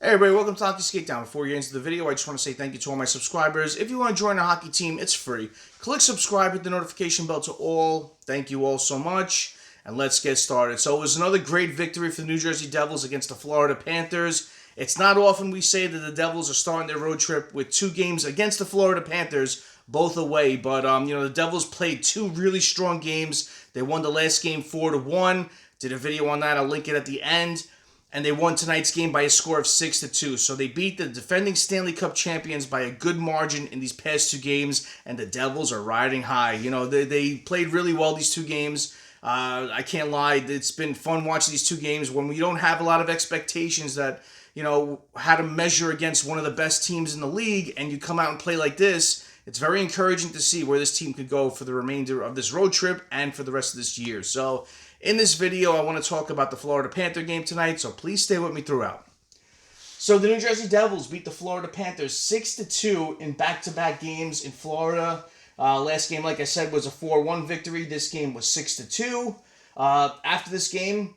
Hey everybody, welcome to Hockey Skatedown. Before we get into the video, I just want to say thank you to all my subscribers. If you want to join our hockey team, it's free. Click subscribe, hit the notification bell to all. Thank you all so much, and let's get started. So it was another great victory for the New Jersey Devils against the Florida Panthers. It's not often we say that the Devils are starting their road trip with two games against the Florida Panthers, both away. But the Devils played two really strong games. They won the last game 4-1. Did a video on that. I'll link it at the end. And they won tonight's game by a score of 6-2. So they beat the defending Stanley Cup champions by a good margin in these past two games, and the Devils are riding high. They played really well these two games. I can't lie, it's been fun watching these two games when we don't have a lot of expectations that, how to measure against one of the best teams in the league, and you come out and play like this. It's very encouraging to see where this team could go for the remainder of this road trip and for the rest of this year. So in this video, I want to talk about the Florida Panther game tonight, so please stay with me throughout. So the New Jersey Devils beat the Florida Panthers 6-2 in back-to-back games in Florida. Last game, like I said, was a 4-1 victory. This game was 6-2. After this game,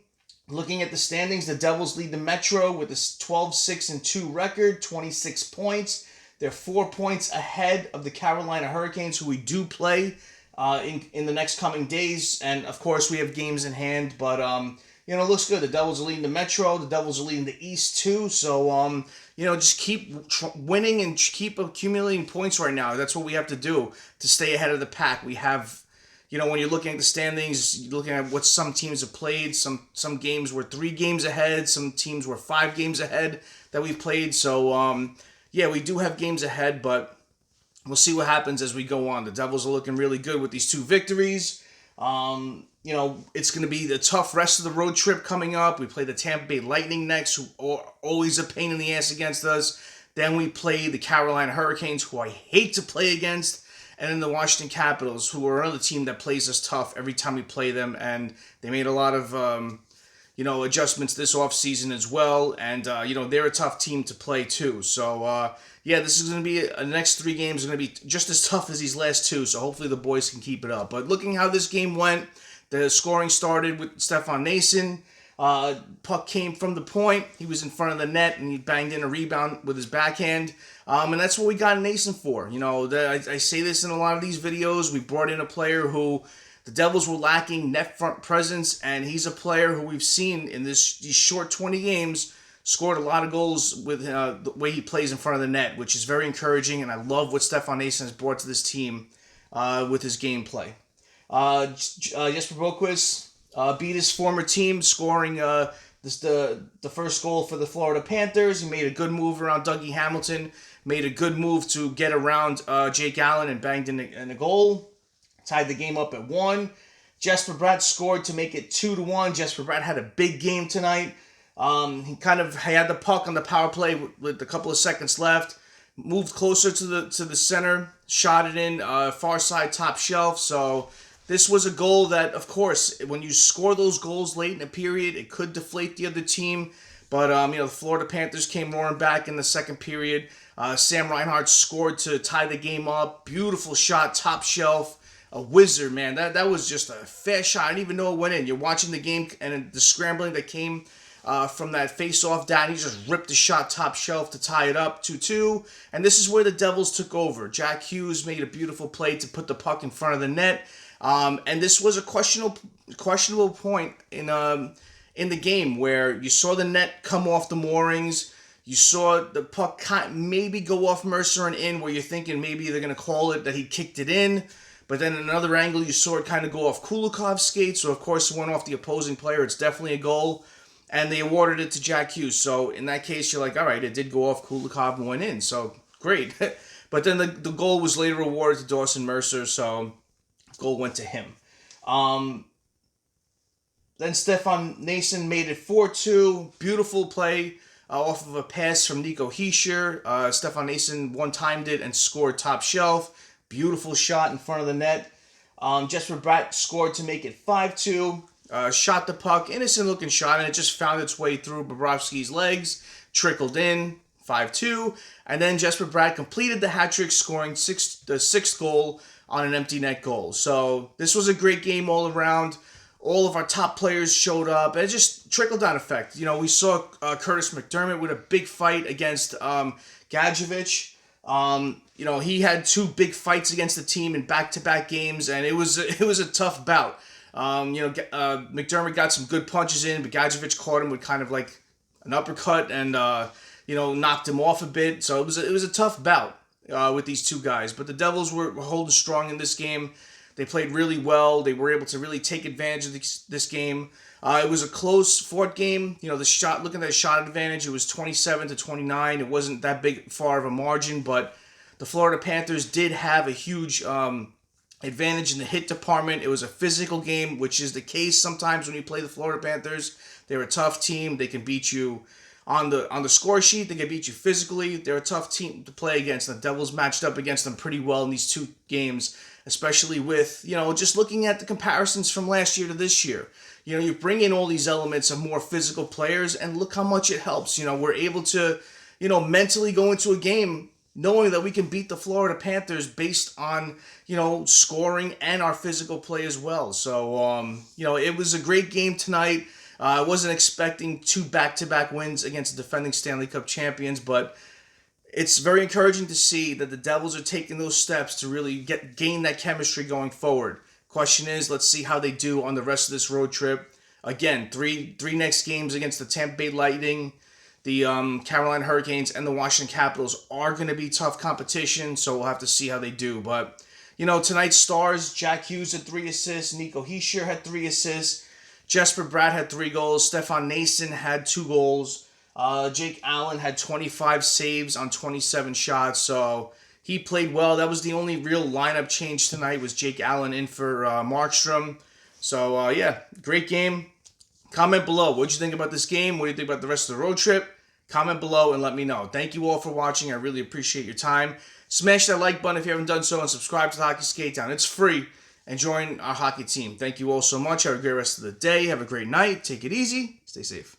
looking at the standings, the Devils lead the Metro with a 12-6-2 record, 26 points. They're 4 points ahead of the Carolina Hurricanes, who we do play in the next coming days. And, of course, we have games in hand. But, it looks good. The Devils are leading the Metro. The Devils are leading the East, too. So, just keep winning and keep accumulating points right now. That's what we have to do to stay ahead of the pack. We have, when you're looking at the standings, you're looking at what some teams have played. Some games were 3 games ahead. Some teams were 5 games ahead that we've played. So, we do have games ahead, but we'll see what happens as we go on. The Devils are looking really good with these 2 victories. It's going to be the tough rest of the road trip coming up. We play the Tampa Bay Lightning next, who are always a pain in the ass against us. Then we play the Carolina Hurricanes, who I hate to play against. And then the Washington Capitals, who are another team that plays us tough every time we play them. And they made a lot of adjustments this offseason as well. And, they're a tough team to play too. So, this is going to be, the next 3 games are going to be just as tough as these last 2. So hopefully the boys can keep it up. But looking how this game went, the scoring started with Stefan Noesen. Puck came from the point. He was in front of the net and he banged in a rebound with his backhand. And that's what we got Noesen for. I say this in a lot of these videos. We brought in a player who the Devils were lacking net front presence, and he's a player who we've seen in these short 20 games scored a lot of goals with the way he plays in front of the net, which is very encouraging, and I love what Stefan Noesen has brought to this team with his gameplay. Jesper Boqvist beat his former team, scoring the first goal for the Florida Panthers. He made a good move around Dougie Hamilton, made a good move to get around Jake Allen and banged in a goal. Tied the game up at 1. Jesper Bratt scored to make it 2-1. Jesper Bratt had a big game tonight. He had the puck on the power play with a couple of seconds left. Moved closer to the center. Shot it in far side top shelf. So this was a goal that, of course, when you score those goals late in a period, it could deflate the other team. But, the Florida Panthers came roaring back in the second period. Sam Reinhart scored to tie the game up. Beautiful shot, top shelf. A wizard, man. That was just a fast shot. I didn't even know it went in. You're watching the game and the scrambling that came from that face-off down. He just ripped the shot top shelf to tie it up 2-2. And this is where the Devils took over. Jack Hughes made a beautiful play to put the puck in front of the net. And this was a questionable point in the game where you saw the net come off the moorings. You saw the puck maybe go off Mercer and in, where you're thinking maybe they're going to call it that he kicked it in. But then in another angle, you saw it kind of go off Kulikov's skate. So, of course, it went off the opposing player. It's definitely a goal. And they awarded it to Jack Hughes. So, in that case, you're like, all right, it did go off Kulikov and went in. So, great. But then the goal was later awarded to Dawson Mercer. So, goal went to him. Then Stefan Noesen made it 4-2. Beautiful play off of a pass from Nico Hischier. Stefan Noesen one-timed it and scored top shelf. Beautiful shot in front of the net. Jesper Bratt scored to make it 5-2. Shot the puck, innocent-looking shot, and it just found its way through Bobrovsky's legs, trickled in, 5-2. And then Jesper Bratt completed the Hattrick, scoring the 6th goal on an empty net goal. So this was a great game all around. All of our top players showed up. It just trickle-down effect. You know, we saw Curtis McDermott with a big fight against Gadjevich. You know, he had 2 big fights against the team in back-to-back games, and it was a tough bout. You know, McDermott got some good punches in, but Gadjevich caught him with kind of like an uppercut and you know, knocked him off a bit. So it was a tough bout with these 2 guys. But the Devils were holding strong in this game. They played really well. They were able to really take advantage of this game. It was a close fought game. You know, looking at the shot advantage, it was 27-29. It wasn't that far of a margin, but the Florida Panthers did have a huge advantage in the hit department. It was a physical game, which is the case sometimes when you play the Florida Panthers. They're a tough team. They can beat you on the score sheet. They can beat you physically. They're a tough team to play against. The Devils matched up against them pretty well in these 2 games, especially with, you know, just looking at the comparisons from last year to this year. You know, you bring in all these elements of more physical players, and look how much it helps. You know, we're able to, you know, mentally go into a game knowing that we can beat the Florida Panthers based on, you know, scoring and our physical play as well. So, you know, it was a great game tonight. I wasn't expecting 2 back-to-back wins against the defending Stanley Cup champions, but it's very encouraging to see that the Devils are taking those steps to really gain that chemistry going forward. Question is, let's see how they do on the rest of this road trip. Again, three next games against the Tampa Bay Lightning, the Carolina Hurricanes, and the Washington Capitals are going to be tough competition, so we'll have to see how they do. But, you know, tonight's stars, Jack Hughes had 3 assists, Nico Hischier had 3 assists, Jesper Bratt had 3 goals, Stefan Noesen had 2 goals, Jake Allen had 25 saves on 27 shots, so he played well. That was the only real lineup change tonight, was Jake Allen in for Markstrom. So, yeah, great game. Comment below. What did you think about this game? What do you think about the rest of the road trip? Comment below and let me know. Thank you all for watching. I really appreciate your time. Smash that like button if you haven't done so, and subscribe to the Hockey Skate Down. It's free. And join our hockey team. Thank you all so much. Have a great rest of the day. Have a great night. Take it easy. Stay safe.